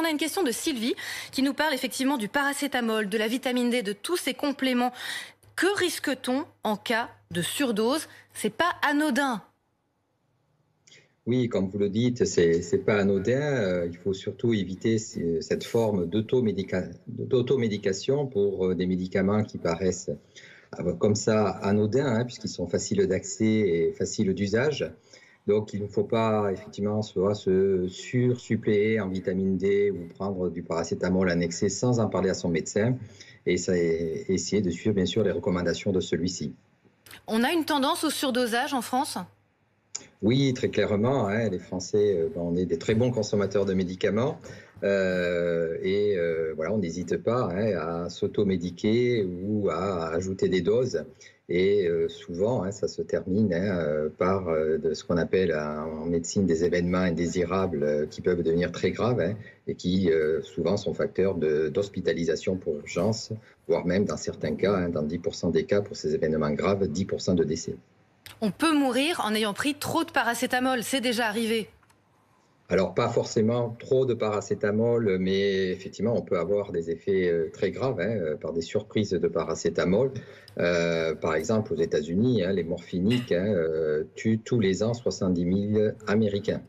on a une question de Sylvie qui nous parle effectivement du paracétamol, de la vitamine D, de tous ces compléments. Que risque-t-on en cas de surdose? C'est pas anodin. Oui, comme vous le dites, c'est pas anodin. Il faut surtout éviter cette forme d'automédication pour des médicaments qui paraissent comme ça anodins, hein, puisqu'ils sont faciles d'accès et faciles d'usage. Donc, il ne faut pas effectivement soit se sursuppléer en vitamine D ou prendre du paracétamol en excès sans en parler à son médecin et essayer de suivre bien sûr les recommandations de celui-ci. On a une tendance au surdosage en France? Oui, très clairement, hein, les Français, on est des très bons consommateurs de médicaments voilà, on n'hésite pas, hein, à s'automédiquer ou à ajouter des doses. Et souvent, hein, ça se termine, hein, par de ce qu'on appelle en médecine des événements indésirables qui peuvent devenir très graves, hein, et qui souvent sont facteurs d'hospitalisation pour urgence, voire même dans certains cas, hein, dans 10% des cas pour ces événements graves, 10% de décès. On peut mourir en ayant pris trop de paracétamol, c'est déjà arrivé. Alors, pas forcément trop de paracétamol, mais effectivement, on peut avoir des effets très graves, hein, par des surprises de paracétamol. Par exemple, aux États-Unis, hein, les morphiniques, hein, tuent tous les ans 70 000 Américains.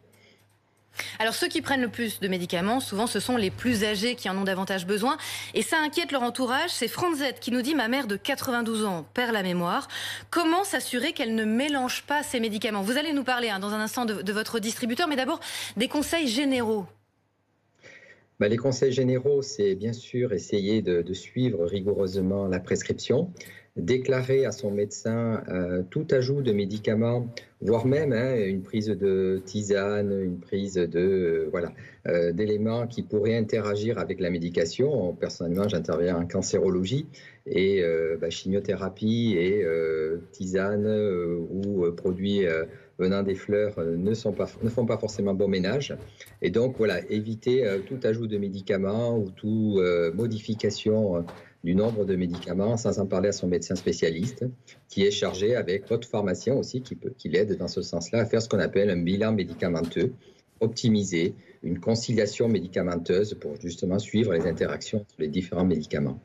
Alors ceux qui prennent le plus de médicaments, souvent ce sont les plus âgés qui en ont davantage besoin. Et ça inquiète leur entourage. C'est Franzette qui nous dit: ma mère de 92 ans perd la mémoire. Comment s'assurer qu'elle ne mélange pas ses médicaments? Vous allez nous parler dans un instant de votre distributeur, mais d'abord des conseils généraux. Les conseils généraux, c'est bien sûr essayer de suivre rigoureusement la prescription, déclarer à son médecin tout ajout de médicaments, voire même, hein, une prise de tisane, une prise d'éléments qui pourraient interagir avec la médication. Personnellement, j'interviens en cancérologie et chimiothérapie et tisane ou produits venant des fleurs ne font pas forcément bon ménage. Et donc, voilà, éviter tout ajout de médicaments ou toute modification du nombre de médicaments sans en parler à son médecin spécialiste, qui est chargé avec votre pharmacien aussi, qui l'aide dans ce sens-là à faire ce qu'on appelle un bilan médicamenteux, optimiser une conciliation médicamenteuse pour justement suivre les interactions entre les différents médicaments.